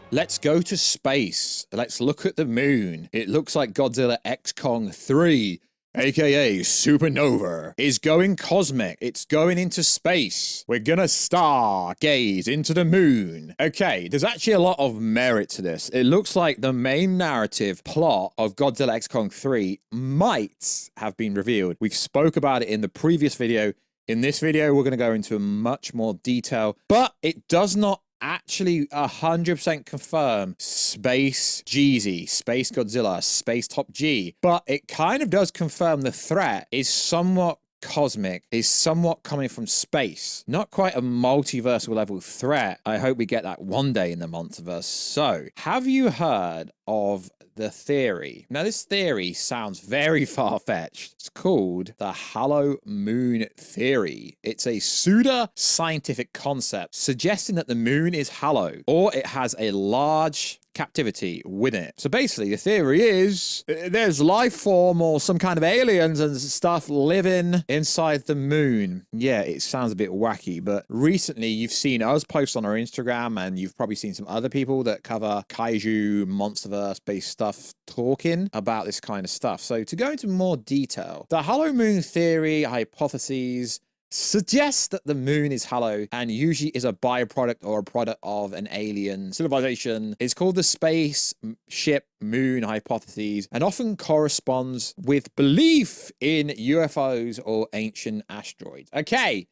Let's go to space. Let's look at the moon. It looks like Godzilla X Kong 3, aka Supernova, is going cosmic. It's going into space. We're gonna stargaze into the moon. Okay, there's actually a lot of merit to this. It looks like the main narrative plot of Godzilla X Kong 3 might have been revealed. We've spoke about it in the previous video. In this video, we're going to go into much more detail, but it does not actually 100% confirm Space Jeezy, Space Godzilla, Space Top G, but it kind of does confirm the threat is somewhat cosmic, is somewhat coming from space. Not quite a multiversal level threat. I hope we get that one day in the Monsterverse. So, have you heard of the theory? Now, this theory sounds very far-fetched. It's called the Hollow Moon Theory. It's a pseudo-scientific concept suggesting that the moon is hollow, or it has a large captivity within it. So basically, the theory is there's life form or some kind of aliens and stuff living inside the moon. Yeah, it sounds a bit wacky, but recently you've seen us post on our Instagram, and you've probably seen some other people that cover kaiju, MonsterVerse-based stuff talking about this kind of stuff. So to go into more detail, the Hollow Moon Theory hypotheses suggests that the moon is hollow and usually is a byproduct or a product of an alien civilization. It's called the spaceship moon hypothesis and often corresponds with belief in UFOs or ancient asteroids. Okay,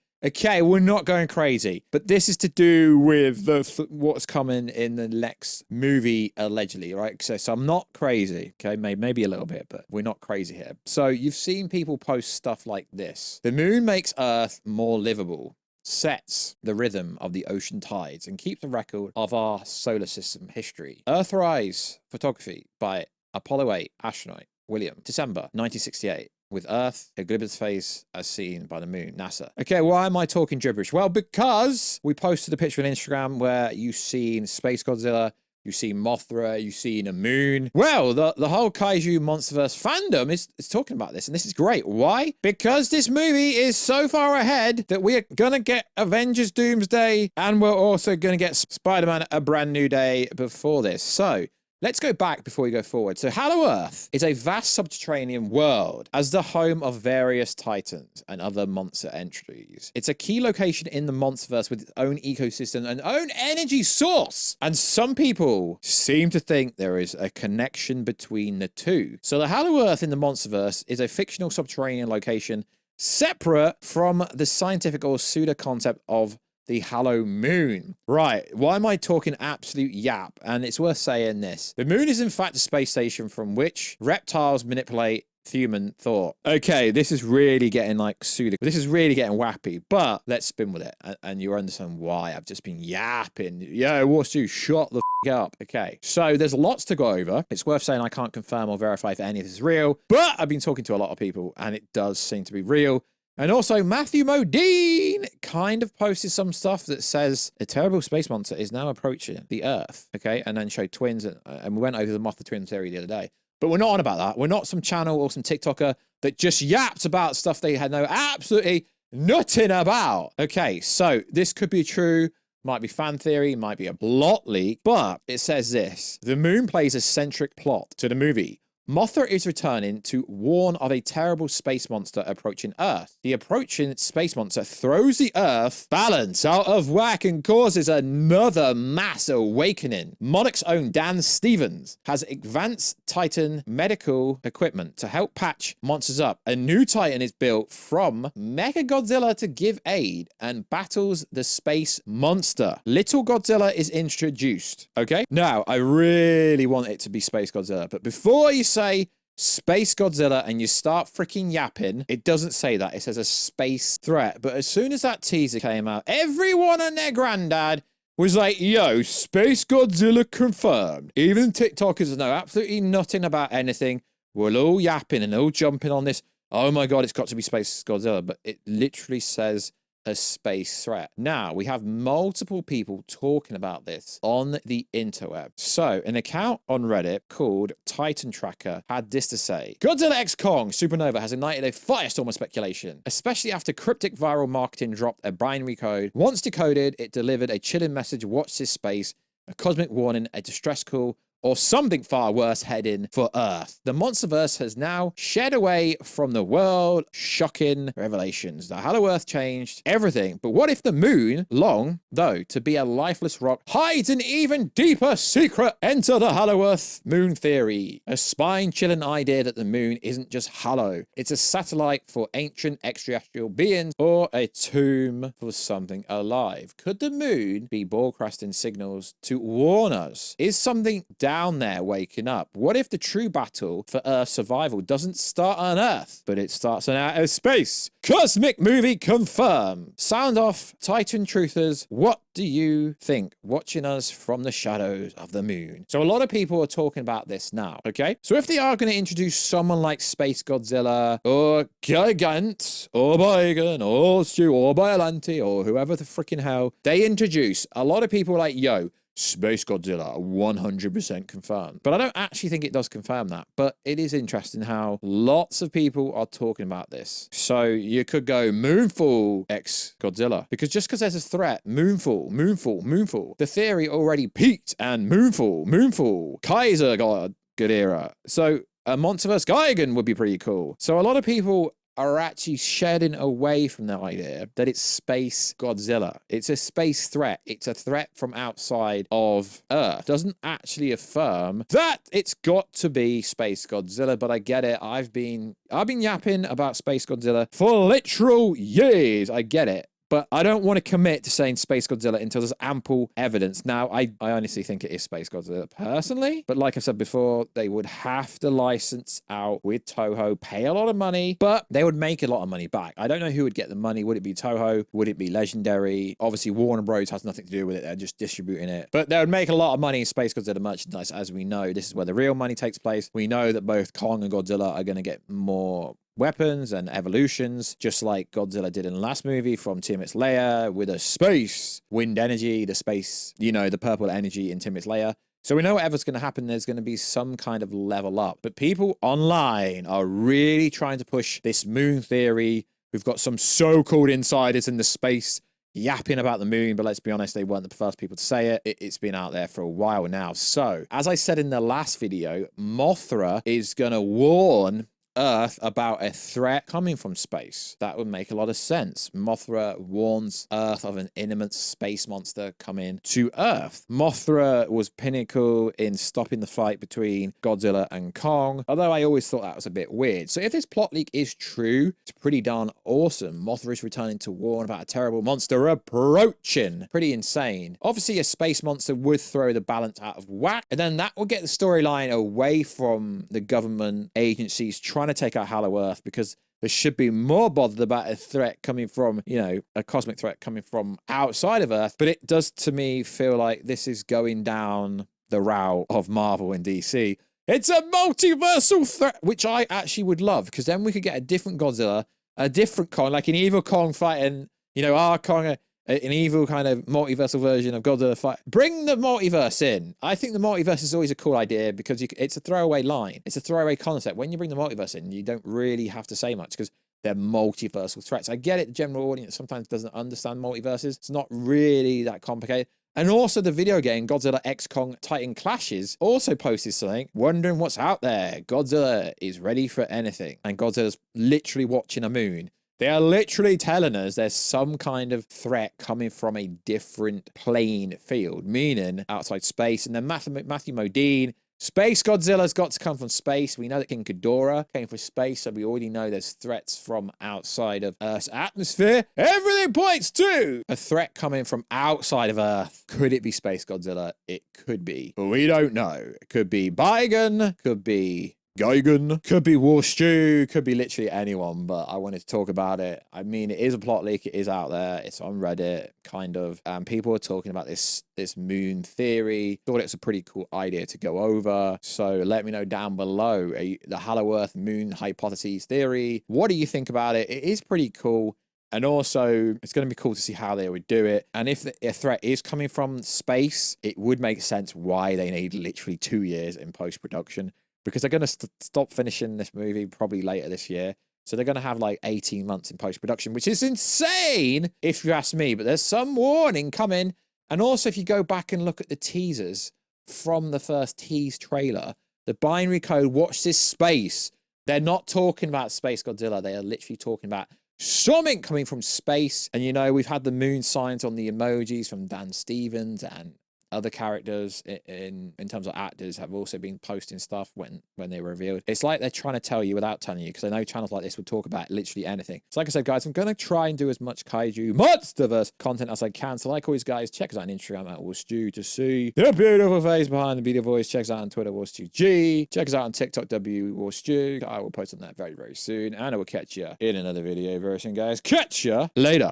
we're not going crazy, but this is to do with what's coming in the next movie, allegedly, right? So I'm not crazy, okay? Maybe a little bit, but we're not crazy here. So you've seen people post stuff like this. The moon makes Earth more livable, sets the rhythm of the ocean tides, and keeps a record of our solar system history. Earthrise photography by Apollo 8 astronaut William, December 1968. With Earth exhibits phase as seen by the moon, NASA. Okay, why am I talking gibberish? Well, because we posted a picture on Instagram where you've seen Space Godzilla, you've seen Mothra, you've seen a moon. Well, the whole kaiju MonsterVerse fandom is talking about this, and this is great. Why? Because this movie is so far ahead that we are gonna get Avengers Doomsday, and we're also gonna get Spider-Man A Brand New Day before this. So, let's go back before we go forward. So Hollow Earth is a vast subterranean world as the home of various titans and other monster entries. It's a key location in the Monsterverse with its own ecosystem and own energy source. And some people seem to think there is a connection between the two. So the Hollow Earth in the Monsterverse is a fictional subterranean location separate from the scientific or pseudo concept of the hollow moon. Right, why am I talking absolute yap? And it's worth saying this. The moon is in fact a space station from which reptiles manipulate human thought. Okay, this is really getting like pseudo. This is really getting wappy, but let's spin with it. And you'll understand why I've just been yapping. Yo, Warstu, shut the up. Okay, so there's lots to go over. It's worth saying I can't confirm or verify if any of this is real, but I've been talking to a lot of people and it does seem to be real. And also, Matthew Modine kind of posted some stuff that says a terrible space monster is now approaching the Earth, okay? And then showed twins, and we went over the Mothra twin theory the other day. But we're not on about that. We're not some channel or some TikToker that just yapped about stuff they had no absolutely nothing about. Okay, so this could be true. Might be fan theory, might be a plot leak, but it says this. The moon plays a centric plot to the movie. Mothra is returning to warn of a terrible space monster approaching Earth. The approaching space monster throws the Earth balance out of whack and causes another mass awakening. Monarch's own Dan Stevens has advanced Titan medical equipment to help patch monsters up. A new Titan is built from Mechagodzilla to give aid and battles the space monster. Little Godzilla is introduced. Okay? Now, I really want it to be Space Godzilla, but before you say Space Godzilla and you start freaking yapping, it doesn't say that. It says a space threat. But as soon as that teaser came out, everyone and their granddad was like, yo, Space Godzilla confirmed. Even TikTokers know absolutely nothing about anything. We're all yapping and all jumping on this. Oh my God, it's got to be Space Godzilla. But it literally says a space threat. Now, we have multiple people talking about this on the interweb. So, an account on Reddit called Titan Tracker had this to say. Godzilla X Kong Supernova has ignited a firestorm of speculation, especially after cryptic viral marketing dropped a binary code. Once decoded, it delivered a chilling message, watch this space, a cosmic warning, a distress call, or something far worse heading for Earth. The MonsterVerse has now shed away from the world. Shocking revelations. The Hollow Earth changed everything. But what if the moon, long, though, to be a lifeless rock, hides an even deeper secret? Enter the Hollow Earth moon theory. A spine-chilling idea that the moon isn't just hollow. It's a satellite for ancient extraterrestrial beings or a tomb for something alive. Could the moon be broadcasting signals to warn us? Is something down there waking up? What if the true battle for Earth's survival doesn't start on Earth, but it starts on outer space? Cosmic movie confirmed. Sound off, Titan truthers. What do you think watching us from the shadows of the moon? So a lot of people are talking about this now, okay? So if they are going to introduce someone like Space Godzilla or Gigant or Bagan or Stu or Biollante or whoever the freaking hell they introduce, a lot of people are like, yo, Space Godzilla 100% confirmed. But I don't actually think it does confirm that. But it is interesting how lots of people are talking about this. So you could go Moonfall X Godzilla. Because just because there's a threat, Moonfall. The theory already peaked and Moonfall. Kaiser got a good era. So a MonsterVerse Gigan would be pretty cool. So a lot of people are actually shedding away from the idea that it's Space Godzilla. It's a space threat. It's a threat from outside of Earth. It doesn't actually affirm that it's got to be Space Godzilla, but I get it. I've been yapping about Space Godzilla for literal years. I get it. But I don't want to commit to saying Space Godzilla until there's ample evidence. Now, I honestly think it is Space Godzilla personally. But like I said before, they would have to license out with Toho, pay a lot of money, but they would make a lot of money back. I don't know who would get the money. Would it be Toho? Would it be Legendary? Obviously, Warner Bros. Has nothing to do with it. They're just distributing it. But they would make a lot of money in Space Godzilla merchandise. As we know, this is where the real money takes place. We know that both Kong and Godzilla are going to get more weapons and evolutions, just like Godzilla did in the last movie from Tiamat's lair with a space wind energy, the space, the purple energy in Tiamat's lair. So we know whatever's going to happen, there's going to be some kind of level up. But people online are really trying to push this moon theory. We've got some so-called insiders in the space yapping about the moon, but let's be honest, they weren't the first people to say it. It's been out there for a while now. So, as I said in the last video, Mothra is going to warn Earth about a threat coming from space. That would make a lot of sense. Mothra warns Earth of an imminent space monster coming to Earth. Mothra was pinnacle in stopping the fight between Godzilla and Kong, although I always thought that was a bit weird. So if this plot leak is true, it's pretty darn awesome. Mothra is returning to warn about a terrible monster approaching. Pretty insane. Obviously, a space monster would throw the balance out of whack, and then that will get the storyline away from the government agencies trying to take out Hollow Earth, because there should be more bothered about a threat coming from, a cosmic threat coming from outside of Earth. But it does, to me, feel like this is going down the route of Marvel and DC. It's a multiversal threat, which I actually would love, because then we could get a different Godzilla, a different Kong, like an evil Kong fighting, our Kong, an evil kind of multiversal version of Godzilla fight. Bring the multiverse in. I think the multiverse is always a cool idea because it's a throwaway line. It's a throwaway concept. When you bring the multiverse in, you don't really have to say much because they're multiversal threats. I get it. The general audience sometimes doesn't understand multiverses. It's not really that complicated. And also the video game Godzilla X Kong Titan Clashes also posted something, wondering what's out there. Godzilla is ready for anything. And Godzilla's literally watching a moon. They are literally telling us there's some kind of threat coming from a different playing field, meaning outside space. And then Matthew Modine, Space Godzilla's got to come from space. We know that King Ghidorah came from space, so we already know there's threats from outside of Earth's atmosphere. Everything points to a threat coming from outside of Earth. Could it be Space Godzilla? It could be, but we don't know. It could be Bagan, could be Gigan, could be Warstu, could be literally anyone, but I wanted to talk about it. I mean, it is a plot leak, it is out there, it's on Reddit, kind of. People are talking about this moon theory. Thought it's a pretty cool idea to go over. So let me know down below the Hollow Earth moon hypothesis theory. What do you think about it? It is pretty cool. And also, it's going to be cool to see how they would do it. And if a threat is coming from space, it would make sense why they need literally 2 years in post-production. Because they're going to stop finishing this movie probably later this year. So they're going to have like 18 months in post-production, which is insane if you ask me. But there's some warning coming. And also, if you go back and look at the teasers from the first tease trailer, the binary code, watch this space. They're not talking about Space Godzilla. They are literally talking about something coming from space. And, you know, we've had the moon signs on the emojis from Dan Stevens, and other characters in terms of actors have also been posting stuff when they were revealed. It's like they're trying to tell you without telling you, because I know channels like this would talk about literally anything. So like I said, guys, I'm going to try and do as much kaiju MonsterVerse content as I can. So like always, guys, check us out on Instagram at Warstu to see the beautiful face behind the beautiful voice. Check us out on Twitter, WarstuG. Check us out on TikTok, Warstu. I will post on that very, very soon. And I will catch you in another video version, guys. Catch ya later.